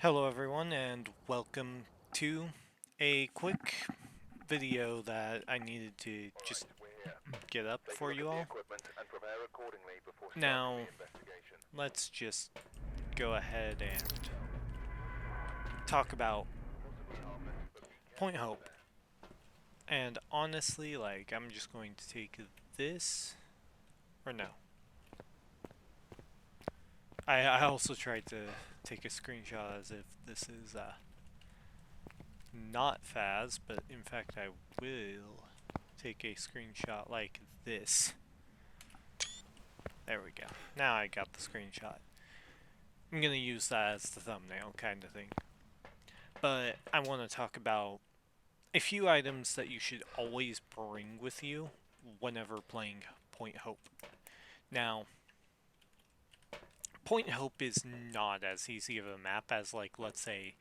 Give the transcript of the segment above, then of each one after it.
Hello everyone and welcome to a quick video that I needed to just get up for you all. Now, let's just go ahead and talk about Point Hope. And honestly, I'm just going to take this, or no. I also tried to take a screenshot as if this is not Phas, but in fact I will take a screenshot like this. There we go. Now I got the screenshot. I'm gonna use that as the thumbnail kind of thing. But I want to talk about a few items that you should always bring with you whenever playing Point Hope. Now, Point Hope is not as easy of a map as, like, let's say,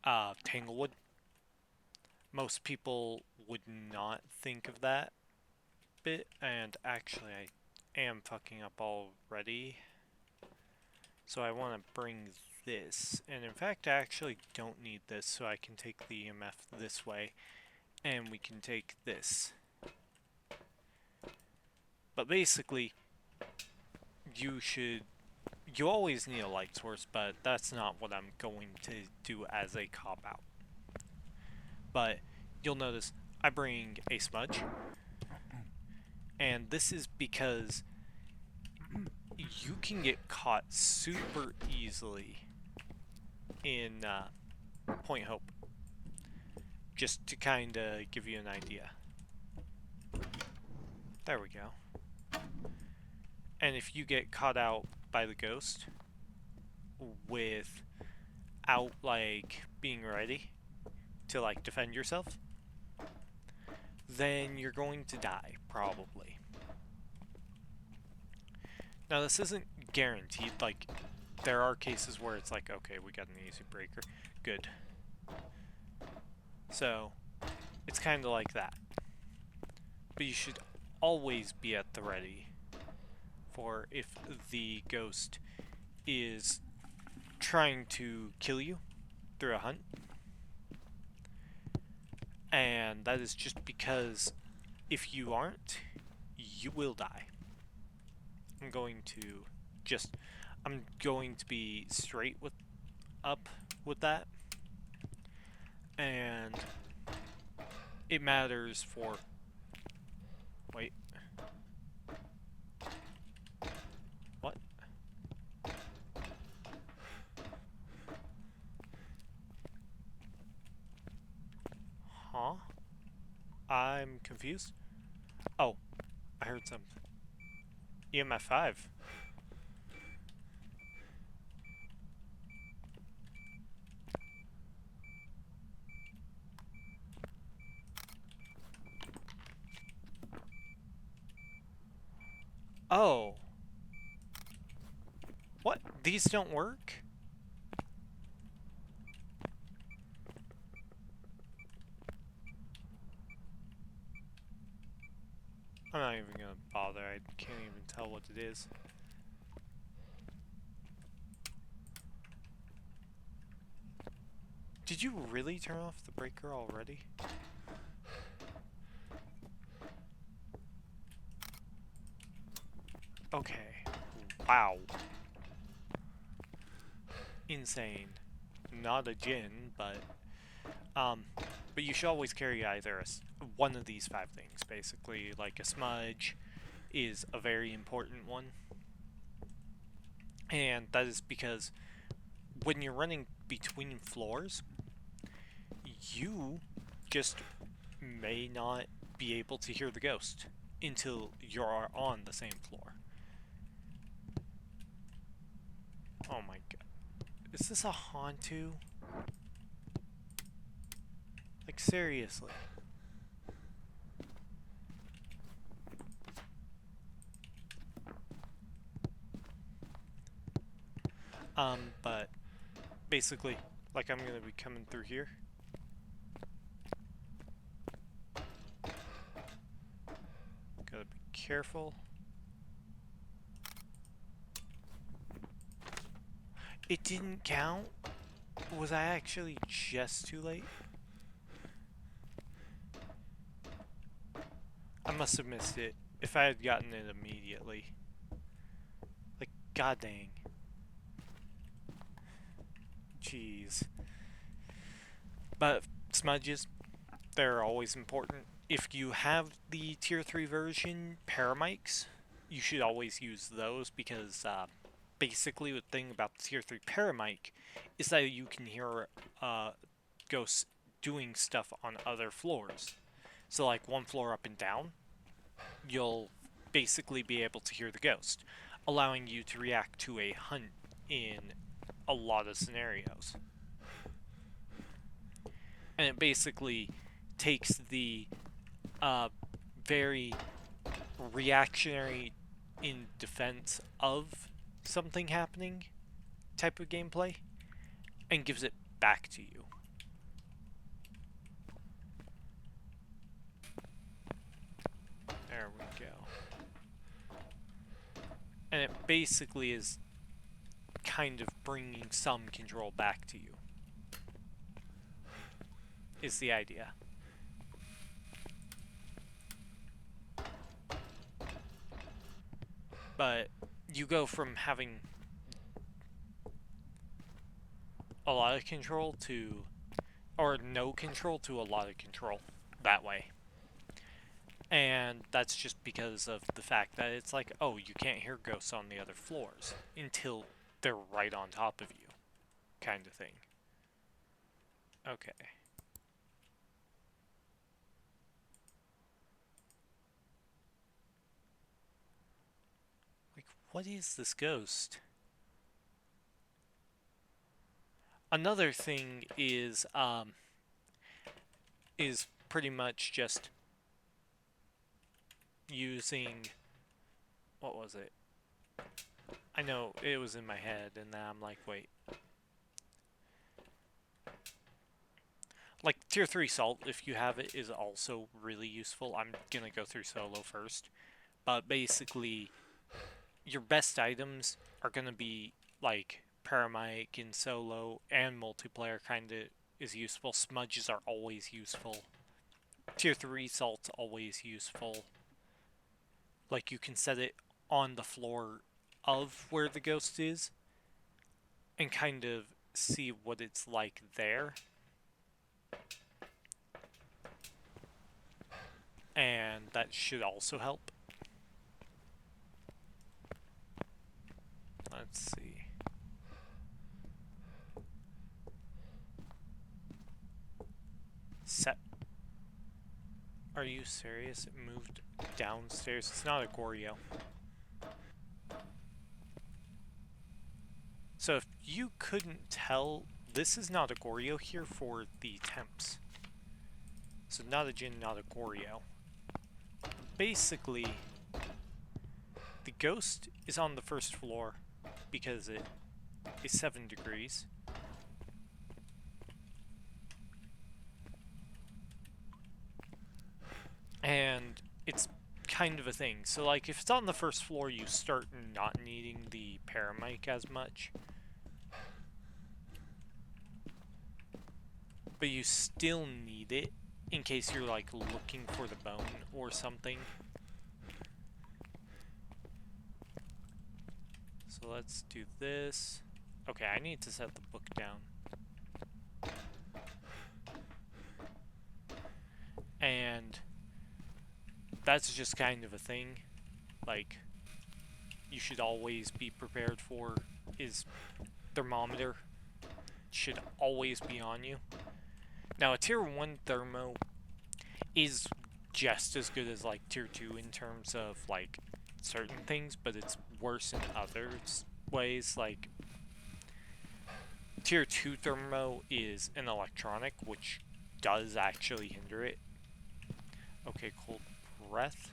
Tanglewood. Most people would not think of that bit, and actually I am fucking up already. So I want to bring this, and in fact I actually don't need this, so I can take the EMF this way, and we can take this. But basically, you always need a light source, but that's not what I'm going to do as a cop-out. But you'll notice I bring a smudge, and this is because you can get caught super easily in Point Hope. Just to kind of give you an idea. There we go. And if you get caught out by the ghost without, like, being ready to, like, defend yourself, then you're going to die, probably. Now, this isn't guaranteed. Like, there are cases where it's like, okay, we got an easy breaker. Good. So, it's kind of like that. But you should always be at the ready for if the ghost is trying to kill you through a hunt. And that is just because if you aren't, you will die. I'm going to be straight up with that. And it matters for, wait. What? Huh? I'm confused. Oh, I heard something. EMF 5. Oh. What? These don't work? I'm not even gonna bother. I can't even tell what it is. Did you really turn off the breaker already? Okay. Wow. Insane. Not a djinn, but you should always carry either one of these 5 things, basically. Like a smudge is a very important one. And that is because when you're running between floors, you just may not be able to hear the ghost until you're on the same floor. Oh my god. Is this a Hantu? Like, seriously. But basically, like, I'm gonna be coming through here. Gotta be careful. It didn't count? Was I actually just too late? I must have missed it. If I had gotten it immediately. Like, god dang. Jeez. But smudges, they're always important. If you have the tier 3 version paramics, you should always use those because basically the thing about the tier 3 paramic is that you can hear ghosts doing stuff on other floors. So like one floor up and down, you'll basically be able to hear the ghost, allowing you to react to a hunt in a lot of scenarios. And it basically takes the very reactionary in defense of something happening type of gameplay and gives it back to you. There we go. And it basically is kind of bringing some control back to you, is the idea. But you go from having a lot of control to, or no control to a lot of control that way. And that's just because of the fact that it's like, oh, you can't hear ghosts on the other floors until they're right on top of you, kind of thing. Okay. Like, what is this ghost? Another thing is pretty much just using, what was it? I know it was in my head, and then I'm like, wait. Like, tier 3 salt, if you have it, is also really useful. I'm gonna go through solo first. But basically, your best items are gonna be, like, paramic in solo, and multiplayer kinda is useful. Smudges are always useful. Tier 3 salt's always useful. Like, you can set it on the floor of where the ghost is and kind of see what it's like there. And that should also help. Let's see. Set. Are you serious? It moved downstairs. It's not a Goryo. So if you couldn't tell, this is not a Goryo here for the temps. So not a Jin, not a Goryo. Basically, the ghost is on the first floor because it is 7 degrees. And it's kind of a thing. So like if it's on the first floor, you start not needing the paramic as much. But you still need it in case you're like looking for the bone or something. So let's do this. Okay, I need to set the book down. And that's just kind of a thing. Like, you should always be prepared for is thermometer should always be on you. Now, a tier 1 thermo is just as good as like tier 2 in terms of like certain things, but it's worse in other ways. Like, tier 2 thermo is an electronic, which does actually hinder it. Okay, cold breath.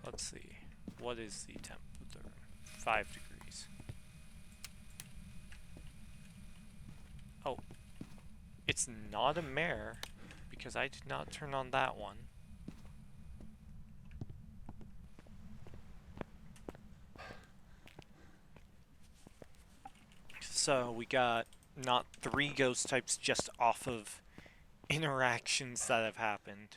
Let's see. What is the temp of the room? 5 degrees. Oh. It's not a mare, because I did not turn on that one. So we got not 3 ghost types just off of interactions that have happened.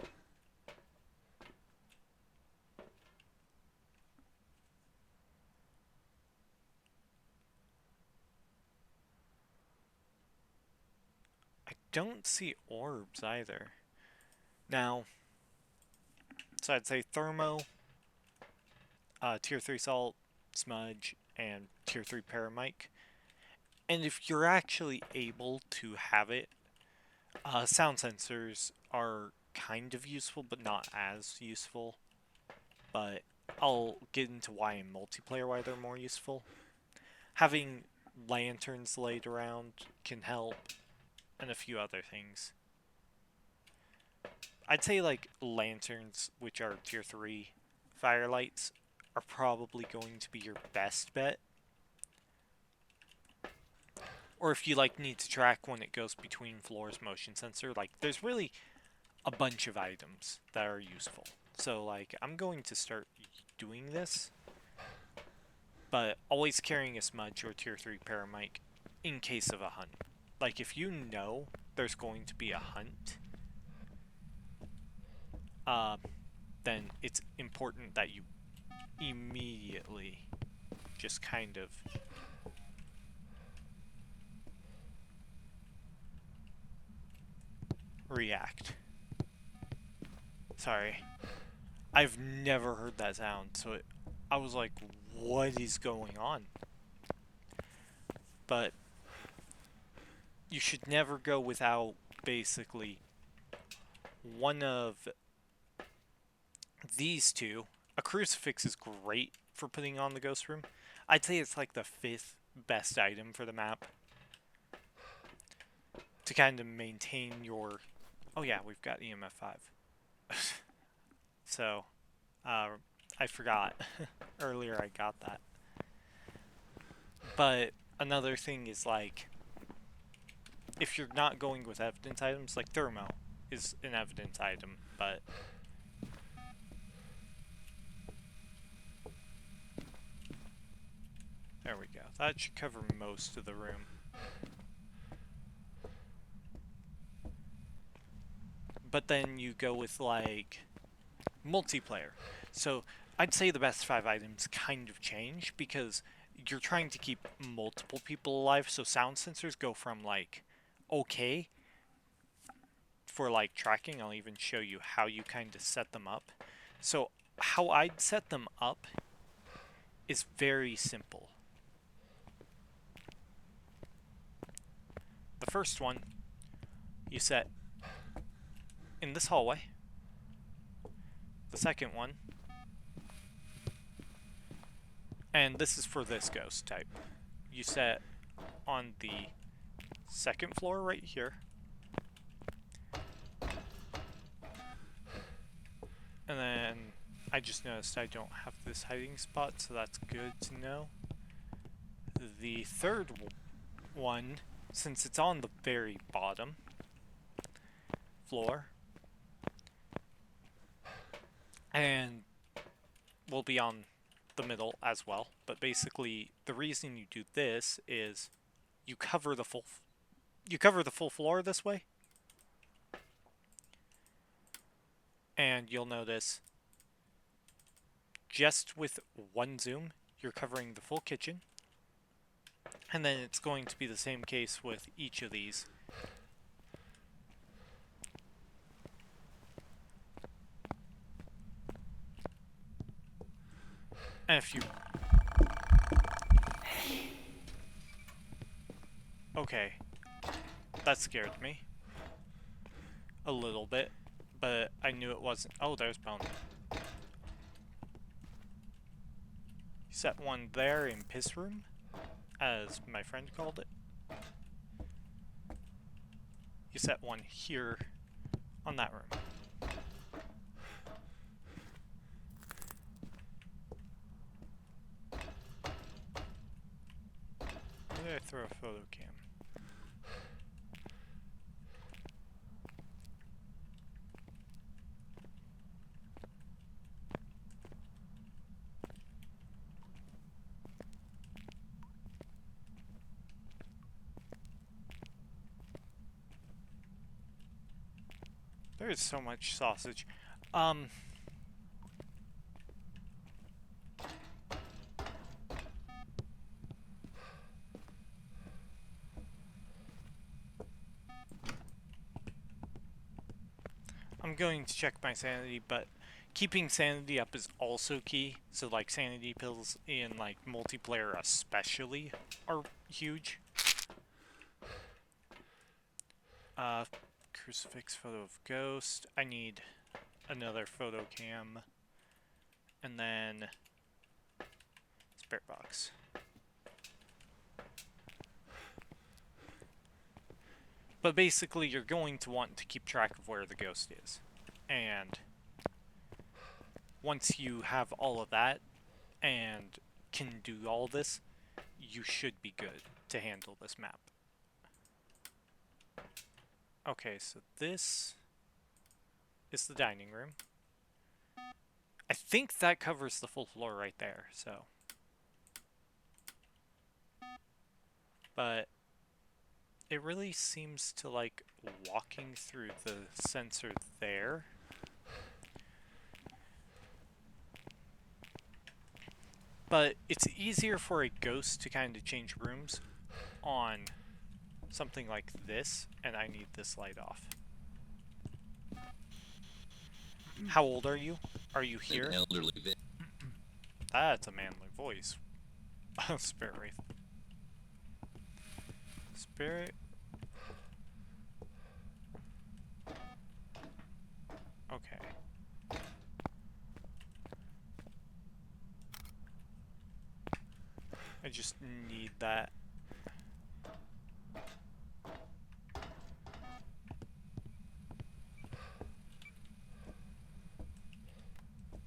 I don't see orbs either. Now, so I'd say Thermo, Tier 3 Salt, Smudge, and Tier 3 Paramic. And if you're actually able to have it, sound sensors are kind of useful, but not as useful. But I'll get into why in multiplayer why they're more useful. Having lanterns laid around can help, and a few other things. I'd say like lanterns, which are tier 3 firelights, are probably going to be your best bet. Or if you like need to track when it goes between floors, motion sensor, like there's really a bunch of items that are useful. So like I'm going to start doing this, but always carrying a smudge or tier 3 paramic in case of a hunt. Like if you know there's going to be a hunt, then it's important that you immediately just kind of react. Sorry. I've never heard that sound, so I was like, what is going on? But you should never go without basically one of these two. A crucifix is great for putting on the ghost room. I'd say it's like the 5th best item for the map to kind of maintain your... Oh yeah, we've got EMF 5. So, I forgot. Earlier I got that. But another thing is like, if you're not going with evidence items, like Thermo is an evidence item, but there we go. That should cover most of the room. But then you go with like multiplayer. So I'd say the best 5 items kind of change because you're trying to keep multiple people alive. So sound sensors go from like okay for like tracking. I'll even show you how you kind of set them up. So how I'd set them up is very simple. The first one you set in this hallway. The second one, and this is for this ghost type, you set on the 2nd floor right here. And then I just noticed I don't have this hiding spot, so that's good to know. The 3rd one, since it's on the very bottom floor, and will be on the middle as well, but basically the reason you do this is you cover the full floor this way, and you'll notice just with one zoom you're covering the full kitchen, and then it's going to be the same case with each of these. And if you... Okay. That scared me. A little bit. But I knew it wasn't... Oh, there's Bone. You set one there in Piss Room, as my friend called it. You set one here on that room. Where did I throw a photo cam? There is so much sausage. I'm going to check my sanity, but keeping sanity up is also key. So like sanity pills in like multiplayer especially are huge. Crucifix, photo of ghost. I need another photo cam. And then spirit box. But basically you're going to want to keep track of where the ghost is. And once you have all of that and can do all this, you should be good to handle this map. Okay, so this is the dining room. I think that covers the full floor right there, so. But it really seems to like walking through the sensor there. But it's easier for a ghost to kind of change rooms on something like this, and I need this light off. How old are you? Are you here? An elderly vet. That's a manly voice. Spirit Wraith. Spirit. Okay. I just need that.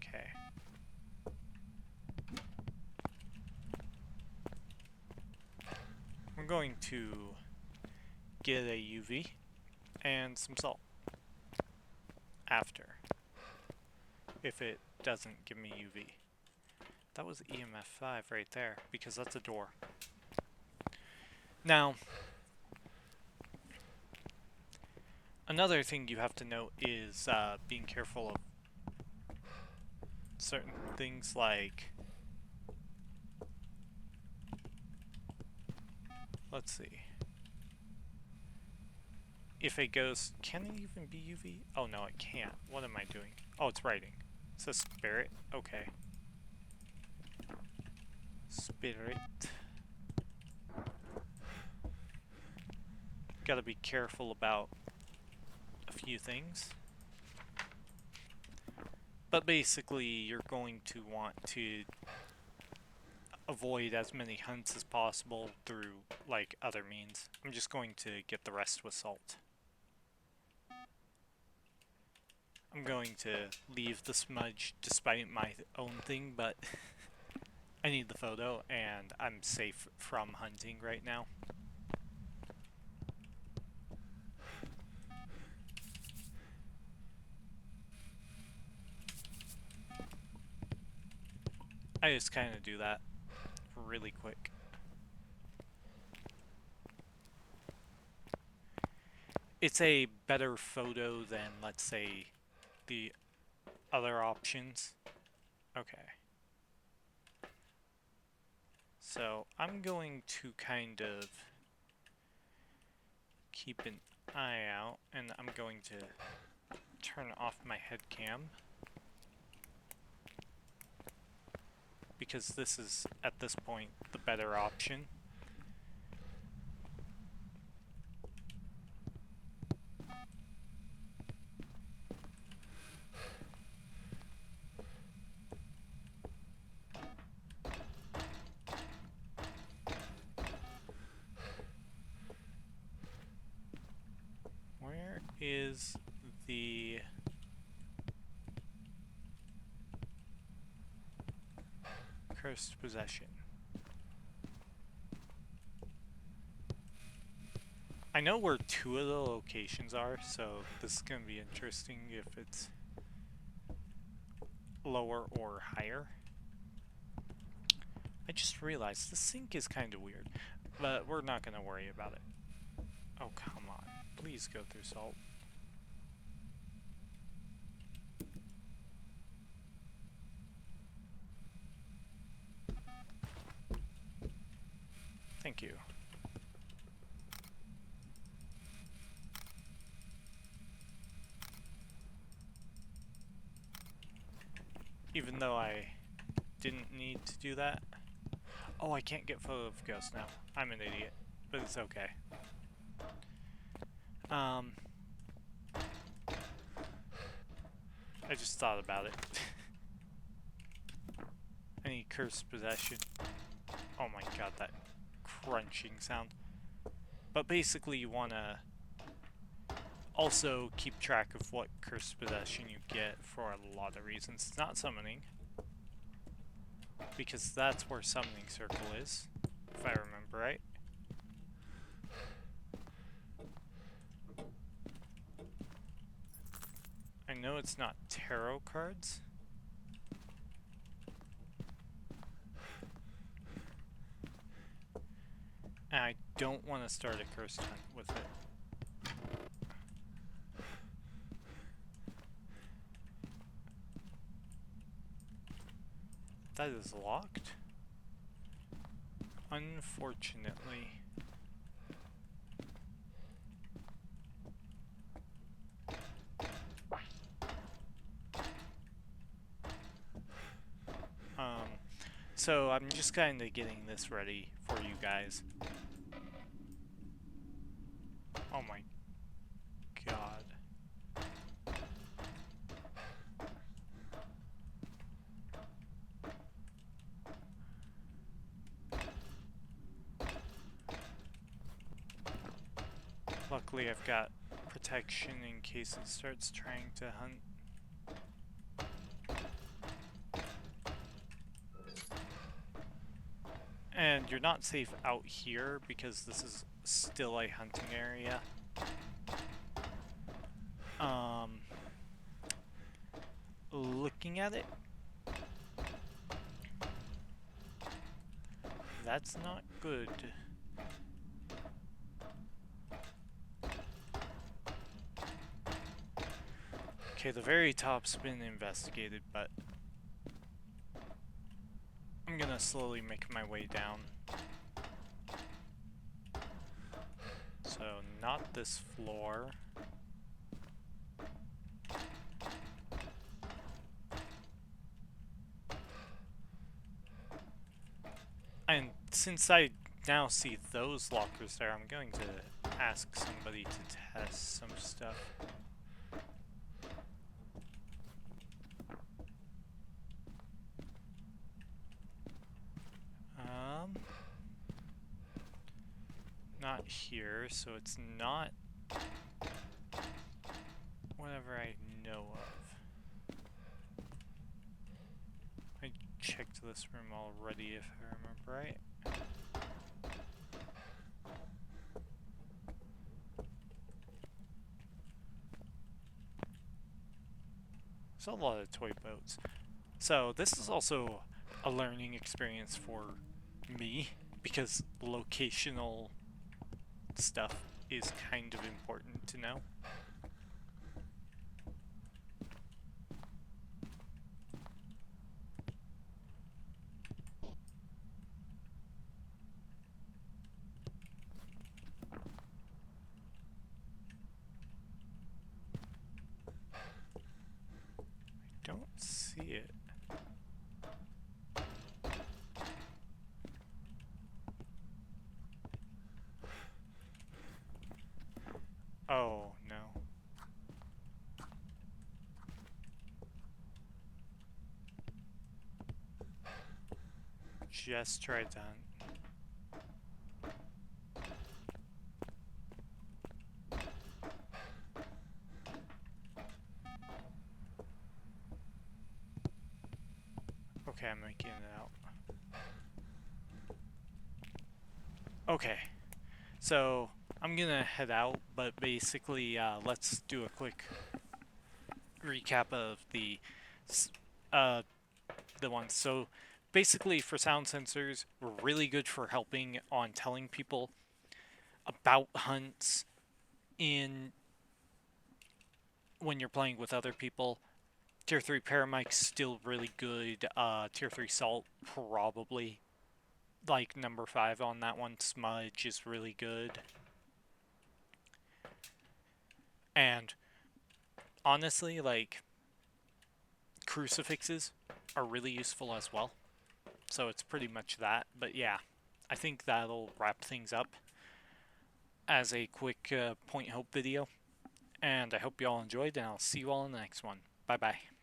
Okay. I'm going to get a UV and some salt after, if it doesn't give me UV. That was EMF 5 right there, because that's a door. Now, another thing you have to note is being careful of certain things like, let's see. If a ghost, can it even be UV? Oh no, it can't. What am I doing? Oh, it's writing. It says spirit. Okay. Spirit. Gotta be careful about a few things. But basically, you're going to want to avoid as many hunts as possible through, like, other means. I'm just going to get the rest with salt. I'm going to leave the smudge despite my own thing, but I need the photo, and I'm safe from hunting right now. I just kind of do that really quick. It's a better photo than, let's say, the other options. Okay. So I'm going to kind of keep an eye out, and I'm going to turn off my head cam, because this is, at this point, the better option. Where is the... cursed possession? I know where two of the locations are, so this is going to be interesting if it's lower or higher. I just realized the sink is kind of weird, but we're not going to worry about it. Oh, come on. Please go through salt. Thank you. Even though I didn't need to do that. Oh, I can't get photo of ghosts now. I'm an idiot, but it's okay. I just thought about it. I need cursed possession. Oh my god, that crunching sound. But basically you want to also keep track of what cursed possession you get for a lot of reasons. It's not summoning, because that's where summoning circle is, if I remember right. I know it's not tarot cards. And I don't want to start a cursed hunt with it. That is locked. Unfortunately. So I'm just kind of getting this ready for you guys. Oh my god. Luckily I've got protection in case it starts trying to hunt. And you're not safe out here because this is still a hunting area. Looking at it, that's not good. Okay, the very top's been investigated, but I'm gonna slowly make my way down. So, not this floor. And since I now see those lockers there, I'm going to ask somebody to test some stuff. Not here, so it's not whatever I know of. I checked this room already, if I remember right. There's a lot of toy boats. So this is also a learning experience for me, because locational stuff is kind of important to know. I don't see it. Oh, no. Just tried to hunt. Okay, I'm making it out. Okay, so I'm gonna head out, but basically, let's do a quick recap of the ones. So basically, for sound sensors, we're really good for helping on telling people about hunts in when you're playing with other people. Tier 3 paramic's still really good. Tier 3 salt, probably like number 5 on that one. Smudge is really good. And honestly, like, crucifixes are really useful as well. So it's pretty much that. But yeah, I think that'll wrap things up as a quick Point Hope video. And I hope you all enjoyed, and I'll see you all in the next one. Bye bye.